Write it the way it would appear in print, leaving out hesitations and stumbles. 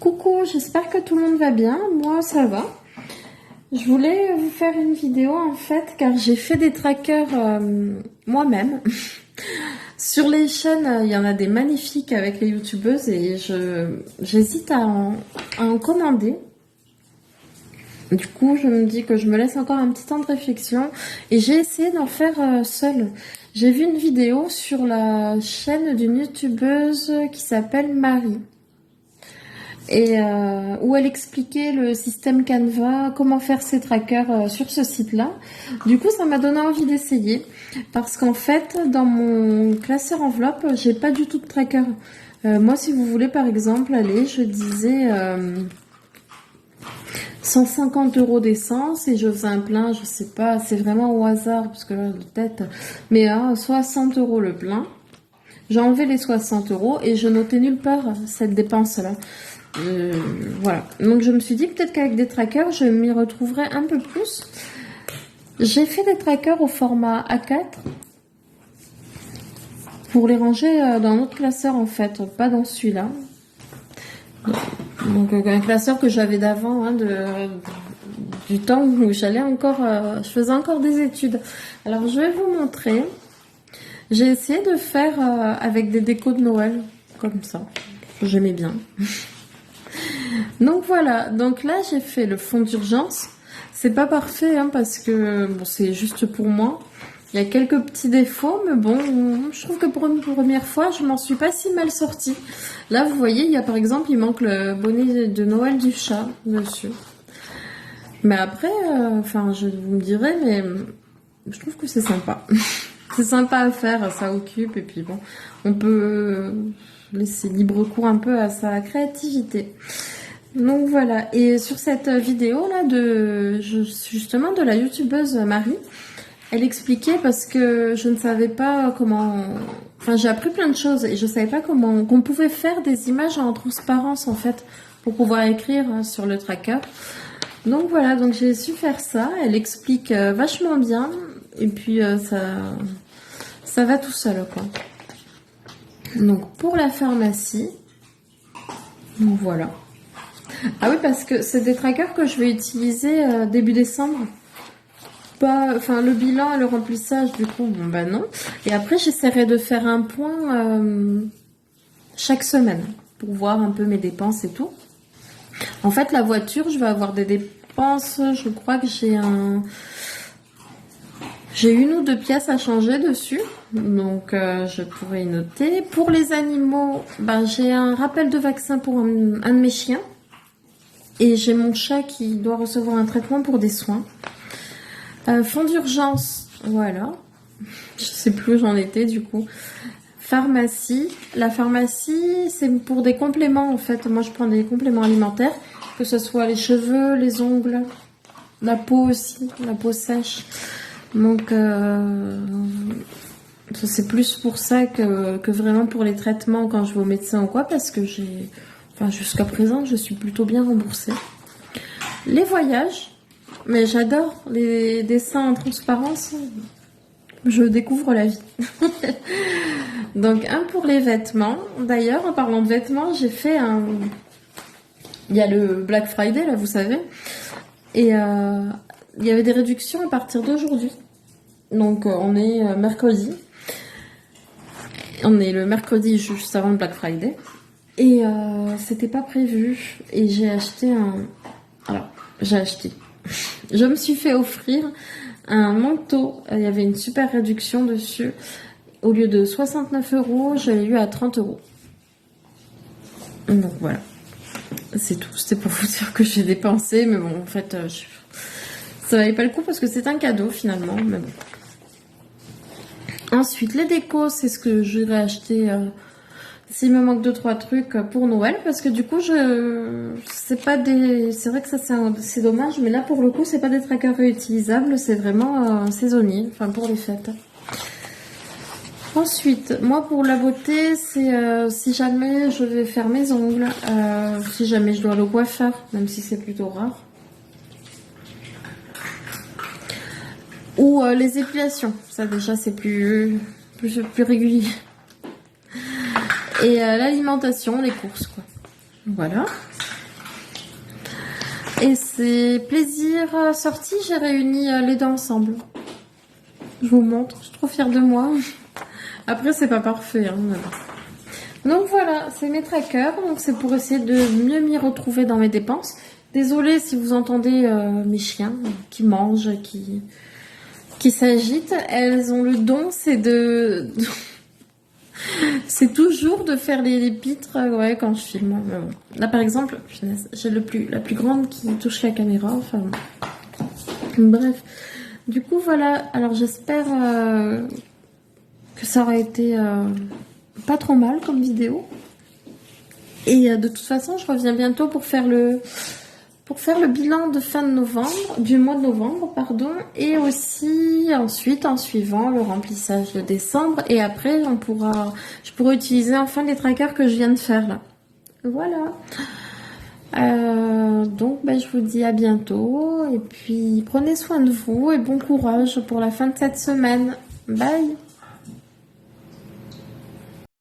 Coucou, j'espère que tout le monde va bien. Moi, ça va. Je voulais vous faire une vidéo en fait, car j'ai fait des trackers moi-même. Sur les chaînes, il y en a des magnifiques avec les youtubeuses et j'hésite à en commander. Du coup, je me dis que je me laisse encore un petit temps de réflexion et j'ai essayé d'en faire seule. J'ai vu une vidéo sur la chaîne d'une youtubeuse qui s'appelle Marie. Et où elle expliquait le système Canva, comment faire ses trackers sur ce site-là. Du coup, ça m'a donné envie d'essayer parce qu'en fait, dans mon classeur enveloppe, j'ai pas du tout de tracker. Moi, si vous voulez, par exemple, allez, je disais 150 € d'essence et je faisais un plein, je sais pas, c'est vraiment au hasard parce que là, de tête, mais à 60 € le plein. J'ai enlevé les 60 € et je notais nulle part cette dépense-là. Voilà, donc je me suis dit peut-être qu'avec des trackers je m'y retrouverai un peu plus. J'ai fait des trackers au format A4 pour les ranger dans notre classeur en fait, pas dans celui-là. Donc un classeur que j'avais d'avant, hein, du temps où j'allais encore, je faisais encore des études. Alors je vais vous montrer. J'ai essayé de faire avec des décos de Noël comme ça, j'aimais bien. Donc voilà, donc là j'ai fait le fond d'urgence. C'est pas parfait hein, parce que bon, c'est juste pour moi. Il y a quelques petits défauts, mais bon, je trouve que pour une première fois, je m'en suis pas si mal sortie. Là, vous voyez, il y a par exemple, il manque le bonnet de Noël du chat dessus. Mais après, enfin, vous me direz, mais je trouve que c'est sympa. C'est sympa à faire, ça occupe, et puis bon, on peut laisser libre cours un peu à sa créativité. Donc voilà, et sur cette vidéo là justement de la youtubeuse Marie, elle expliquait parce que je ne savais pas comment, enfin j'ai appris plein de choses et je savais pas comment qu'on pouvait faire des images en transparence en fait pour pouvoir écrire sur le tracker. Donc voilà, donc j'ai su faire ça, elle explique vachement bien et puis ça va tout seul quoi. Donc pour la pharmacie, donc voilà. Ah oui, parce que c'est des trackers que je vais utiliser début décembre. Pas, enfin, le bilan et le remplissage, du coup, bon, bah non. Et après, j'essaierai de faire un point chaque semaine pour voir un peu mes dépenses et tout. En fait, la voiture, je vais avoir des dépenses. Je crois que j'ai une ou deux pièces à changer dessus. Donc, je pourrais y noter. Pour les animaux, bah, j'ai un rappel de vaccin pour un de mes chiens. Et j'ai mon chat qui doit recevoir un traitement pour des soins. Fonds d'urgence, voilà. Je sais plus où j'en étais du coup. Pharmacie. La pharmacie, c'est pour des compléments en fait. Moi, je prends des compléments alimentaires. Que ce soit les cheveux, les ongles, la peau aussi, la peau sèche. Donc, c'est plus pour ça que vraiment pour les traitements quand je vais au médecin ou quoi. Parce que enfin, jusqu'à présent, je suis plutôt bien remboursée. Les voyages, mais j'adore les dessins en transparence. Je découvre la vie. Donc, un pour les vêtements. D'ailleurs, en parlant de vêtements, j'ai fait il y a le Black Friday, là, vous savez. Et il y avait des réductions à partir d'aujourd'hui. Donc, on est mercredi. On est le mercredi juste avant le Black Friday. Et c'était pas prévu. Et j'ai acheté Alors, je me suis fait offrir un manteau. Il y avait une super réduction dessus. Au lieu de 69 €, je l'ai eu à 30 €. Donc voilà. C'est tout. C'était pour vous dire que j'ai dépensé. Mais bon, en fait, ça valait pas le coup parce que c'est un cadeau finalement. Mais bon. Ensuite, les décos, c'est ce que j'irai acheter s'il me manque 2-3 trucs pour Noël. Parce que du coup, c'est vrai que ça c'est dommage. Mais là, pour le coup, c'est pas des trackers réutilisables. C'est vraiment saisonnier. Enfin, pour les fêtes. Ensuite, moi pour la beauté, c'est si jamais je vais faire mes ongles, si jamais je dois aller au coiffeur, même si c'est plutôt rare. Ou les épilations, ça déjà c'est plus régulier. Et l'alimentation, les courses quoi. Voilà. Et c'est plaisir sorti, j'ai réuni les deux ensemble. Je vous montre, je suis trop fière de moi. Après, c'est pas parfait. Hein, mais bon. Donc voilà, c'est mes trackers. Donc c'est pour essayer de mieux m'y retrouver dans mes dépenses. Désolée si vous entendez mes chiens qui mangent, qui s'agitent. Elles ont le don, c'est c'est toujours de faire les pitres ouais, quand je filme. Mais bon. Là par exemple, j'ai la plus grande qui touche la caméra. Enfin, bref. Du coup voilà, alors j'espère que ça aura été pas trop mal comme vidéo. Et de toute façon, je reviens bientôt pour faire le bilan de fin de novembre, du mois de novembre, pardon, et aussi ensuite en suivant le remplissage de décembre. Et après, je pourrai utiliser enfin les trackers que je viens de faire là. Voilà. Donc, je vous dis à bientôt et puis prenez soin de vous et bon courage pour la fin de cette semaine. Bye.